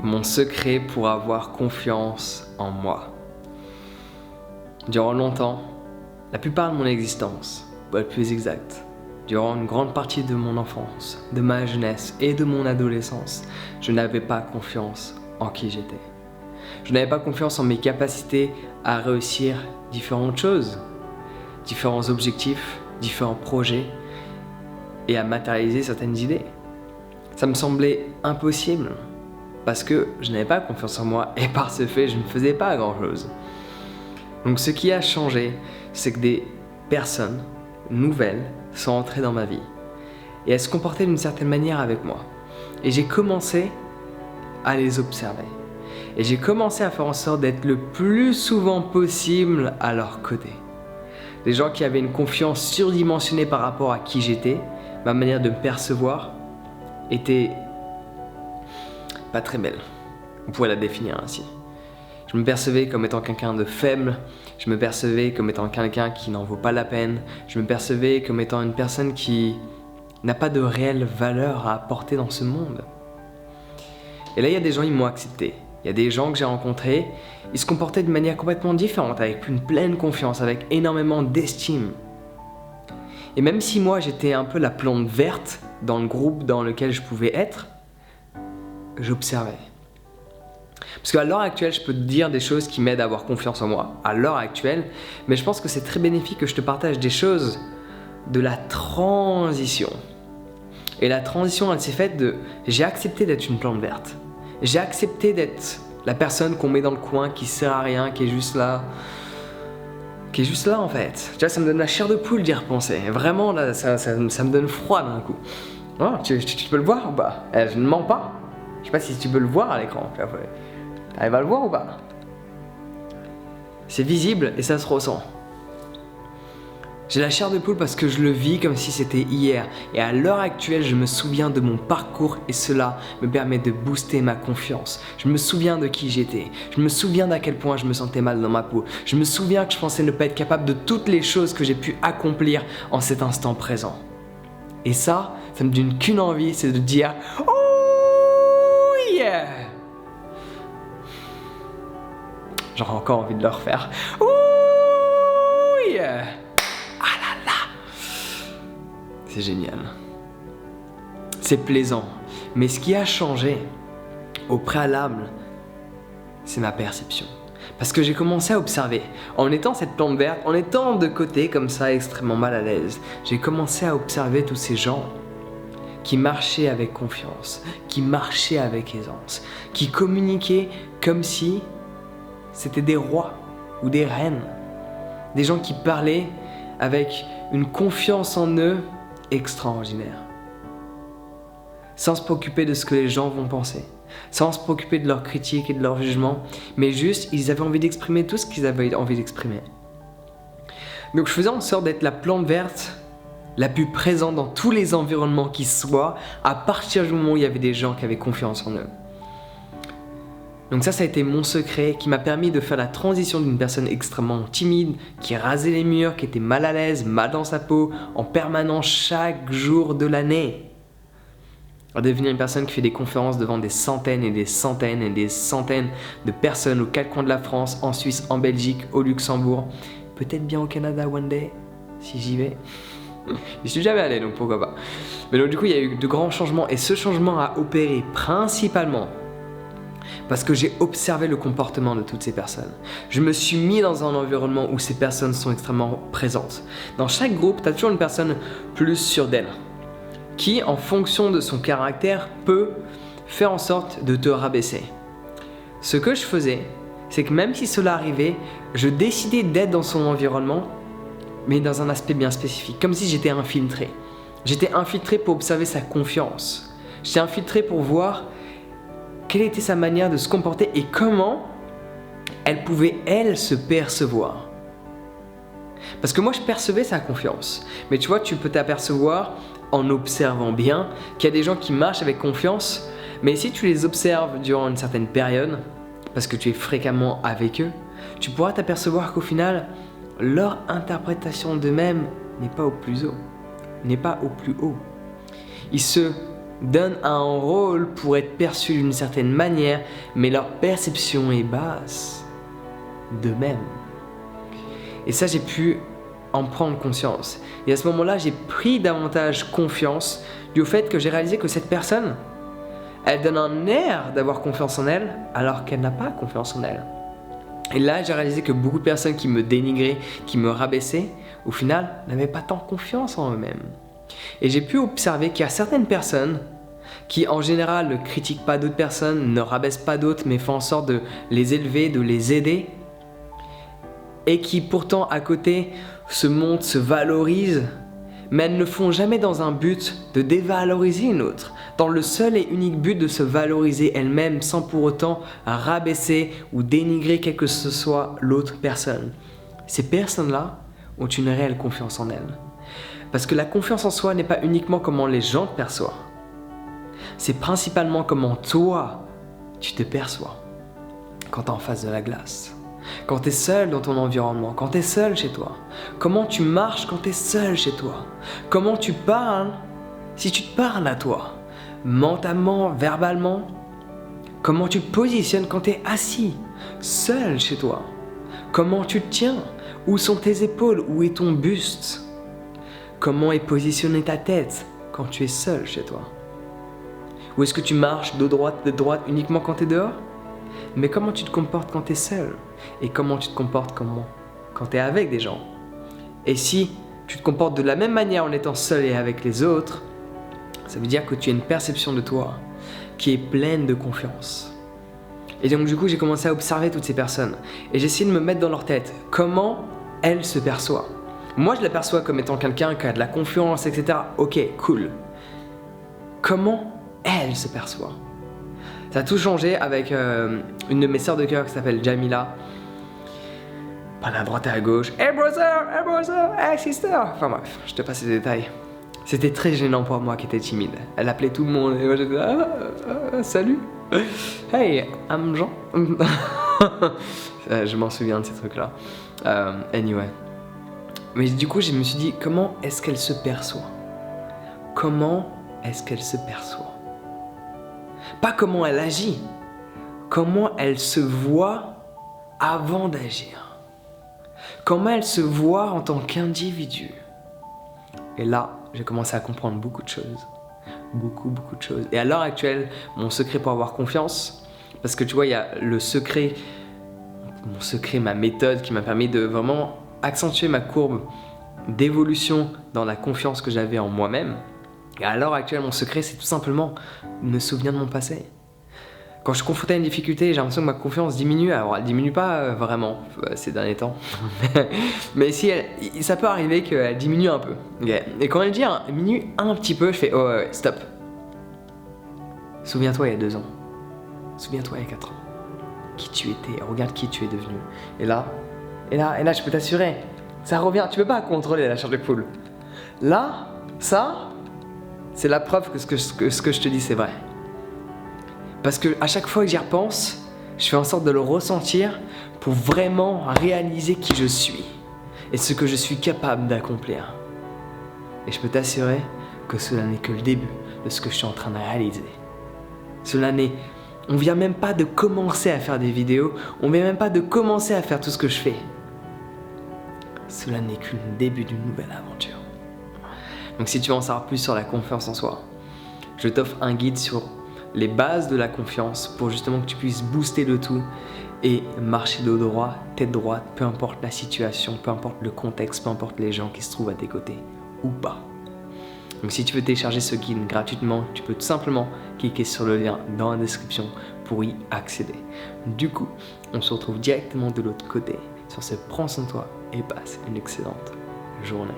mon secret pour avoir confiance en moi. Durant longtemps, la plupart de mon existence, pour être plus exact, durant une grande partie de mon enfance, de ma jeunesse et de mon adolescence, je n'avais pas confiance en qui j'étais. Je n'avais pas confiance en mes capacités à réussir différentes choses, différents objectifs, différents projets et à matérialiser certaines idées. Ça me semblait impossible parce que je n'avais pas confiance en moi et par ce fait, je ne faisais pas grand-chose. Donc ce qui a changé, c'est que des personnes nouvelles sont entrées dans ma vie et elles se comportaient d'une certaine manière avec moi. Et j'ai commencé à les observer. Et j'ai commencé à faire en sorte d'être le plus souvent possible à leur côté. Des gens qui avaient une confiance surdimensionnée par rapport à qui j'étais, ma manière de me percevoir était pas très belle. On pourrait la définir ainsi. Je me percevais comme étant quelqu'un de faible, je me percevais comme étant quelqu'un qui n'en vaut pas la peine, je me percevais comme étant une personne qui n'a pas de réelle valeur à apporter dans ce monde. Et là, il y a des gens, ils m'ont accepté. Il y a des gens que j'ai rencontrés, ils se comportaient de manière complètement différente, avec une pleine confiance, avec énormément d'estime. Et même si moi, j'étais un peu la plante verte dans le groupe dans lequel je pouvais être, j'observais. Parce qu'à l'heure actuelle, je peux te dire des choses qui m'aident à avoir confiance en moi, à l'heure actuelle, mais je pense que c'est très bénéfique que je te partage des choses de la transition. Et la transition, elle s'est faite de j'ai accepté d'être une plante verte. J'ai accepté d'être la personne qu'on met dans le coin, qui sert à rien, qui est juste là. Qui est juste là en fait. Tu vois, ça me donne la chair de poule d'y repenser. Vraiment, là, ça me donne froid d'un coup. Oh, tu peux le voir ou pas? Je ne mens pas. Je sais pas si tu peux le voir à l'écran. T'arrives à le voir ou pas? C'est visible et ça se ressent. J'ai la chair de poule parce que je le vis comme si c'était hier. Et à l'heure actuelle, je me souviens de mon parcours et cela me permet de booster ma confiance. Je me souviens de qui j'étais. Je me souviens d'à quel point je me sentais mal dans ma peau. Je me souviens que je pensais ne pas être capable de toutes les choses que j'ai pu accomplir en cet instant présent. Et ça me donne qu'une envie, c'est de dire « Oh yeah !» J'aurais encore envie de le refaire. « Oh yeah !» C'est génial. C'est plaisant. Mais ce qui a changé au préalable, c'est ma perception. Parce que j'ai commencé à observer. En étant cette plante verte, en étant de côté comme ça, extrêmement mal à l'aise, j'ai commencé à observer tous ces gens qui marchaient avec confiance, qui marchaient avec aisance, qui communiquaient comme si c'était des rois ou des reines. Des gens qui parlaient avec une confiance en eux extraordinaire. Sans se préoccuper de ce que les gens vont penser, sans se préoccuper de leurs critiques et de leurs jugements, mais juste, ils avaient envie d'exprimer tout ce qu'ils avaient envie d'exprimer. Donc je faisais en sorte d'être la plante verte la plus présente dans tous les environnements qui soient, à partir du moment où il y avait des gens qui avaient confiance en eux. Donc ça a été mon secret qui m'a permis de faire la transition d'une personne extrêmement timide, qui rasait les murs, qui était mal à l'aise, mal dans sa peau, en permanence chaque jour de l'année, à devenir une personne qui fait des conférences devant des centaines et des centaines et des centaines de personnes aux quatre coins de la France, en Suisse, en Belgique, au Luxembourg, peut-être bien au Canada one day, si j'y vais. Je suis jamais allé, donc pourquoi pas. Mais donc du coup, il y a eu de grands changements et ce changement a opéré principalement parce que j'ai observé le comportement de toutes ces personnes. Je me suis mis dans un environnement où ces personnes sont extrêmement présentes. Dans chaque groupe, tu as toujours une personne plus sûre d'elle, qui, en fonction de son caractère, peut faire en sorte de te rabaisser. Ce que je faisais, c'est que même si cela arrivait, je décidais d'être dans son environnement, mais dans un aspect bien spécifique, comme si j'étais infiltré. J'étais infiltré pour observer sa confiance. J'étais infiltré pour voir quelle était sa manière de se comporter et comment elle pouvait, elle, se percevoir. Parce que moi, je percevais sa confiance. Mais tu vois, tu peux t'apercevoir en observant bien qu'il y a des gens qui marchent avec confiance, mais si tu les observes durant une certaine période, parce que tu es fréquemment avec eux, tu pourras t'apercevoir qu'au final, leur interprétation d'eux-mêmes n'est pas au plus haut, n'est pas au plus haut. Ils se donnent un rôle pour être perçus d'une certaine manière, mais leur perception est basse d'eux-mêmes. Et ça, j'ai pu en prendre conscience. Et à ce moment-là, j'ai pris davantage confiance du fait que j'ai réalisé que cette personne, elle donne un air d'avoir confiance en elle, alors qu'elle n'a pas confiance en elle. Et là, j'ai réalisé que beaucoup de personnes qui me dénigraient, qui me rabaissaient, au final, n'avaient pas tant confiance en eux-mêmes. Et j'ai pu observer qu'il y a certaines personnes qui, en général, ne critiquent pas d'autres personnes, ne rabaissent pas d'autres, mais font en sorte de les élever, de les aider, et qui pourtant, à côté, se montrent, se valorisent, mais elles ne font jamais dans un but de dévaloriser une autre, dans le seul et unique but de se valoriser elles-mêmes sans pour autant rabaisser ou dénigrer quelle que ce soit l'autre personne. Ces personnes-là ont une réelle confiance en elles. Parce que la confiance en soi n'est pas uniquement comment les gens te perçoivent, c'est principalement comment toi, tu te perçois quand tu es en face de la glace. Quand tu es seul dans ton environnement, quand tu es seul chez toi, comment tu marches quand tu es seul chez toi, comment tu parles si tu te parles à toi, mentalement, verbalement, comment tu te positionnes quand tu es assis, seul chez toi, comment tu te tiens, où sont tes épaules, où est ton buste, comment est positionnée ta tête quand tu es seul chez toi. Ou est-ce que tu marches de droite uniquement quand tu es dehors? Mais comment tu te comportes quand tu es seul? Et comment tu te comportes quand tu es avec des gens? Et si tu te comportes de la même manière en étant seul et avec les autres, ça veut dire que tu as une perception de toi qui est pleine de confiance. Et donc du coup, j'ai commencé à observer toutes ces personnes. Et j'ai essayé de me mettre dans leur tête. Comment elles se perçoivent? Moi, je la perçois comme étant quelqu'un qui a de la confiance, etc. Ok, cool. Comment elles se perçoivent? Ça a tout changé avec une de mes sœurs de cœur qui s'appelle Jamila. Pas à droite et à gauche. Hey brother, hey sister. Enfin bref, je te passe les détails. C'était très gênant pour moi qui étais timide. Elle appelait tout le monde et moi j'étais salut. Hey, I'm Jean. Je m'en souviens de ces trucs-là. Anyway. Mais du coup, je me suis dit, comment est-ce qu'elle se perçoit? Comment est-ce qu'elle se perçoit? Pas comment elle agit, comment elle se voit avant d'agir. Comment elle se voit en tant qu'individu. Et là, j'ai commencé à comprendre beaucoup de choses. Beaucoup de choses. Et à l'heure actuelle, mon secret pour avoir confiance, parce que tu vois, il y a le secret, ma méthode qui m'a permis de vraiment accentuer ma courbe d'évolution dans la confiance que j'avais en moi-même. Et à l'heure actuelle, mon secret, c'est tout simplement me souvenir de mon passé. Quand je suis confronté à une difficulté, j'ai l'impression que ma confiance diminue. Alors, elle diminue pas vraiment ces derniers temps. Mais si ça peut arriver qu'elle diminue un peu. Okay. Et quand elle diminue un petit peu, je fais oh ouais, stop. Souviens-toi il y a 2 ans. Souviens-toi il y a 4 ans. Qui tu étais. Regarde qui tu es devenu. Et là, je peux t'assurer, ça revient. Tu peux pas contrôler la charge de poule. Là, ça, c'est la preuve que ce que je te dis, c'est vrai. Parce que à chaque fois que j'y repense, je fais en sorte de le ressentir pour vraiment réaliser qui je suis et ce que je suis capable d'accomplir. Et je peux t'assurer que cela n'est que le début de ce que je suis en train de réaliser. On vient même pas de commencer à faire des vidéos, on vient même pas de commencer à faire tout ce que je fais. Cela n'est que le début d'une nouvelle aventure. Donc si tu veux en savoir plus sur la confiance en soi, je t'offre un guide sur les bases de la confiance pour justement que tu puisses booster le tout et marcher dos droit, tête droite, peu importe la situation, peu importe le contexte, peu importe les gens qui se trouvent à tes côtés ou pas. Donc si tu veux télécharger ce guide gratuitement, tu peux tout simplement cliquer sur le lien dans la description pour y accéder. Du coup, on se retrouve directement de l'autre côté. Sur ce, prends soin de toi et passe une excellente journée.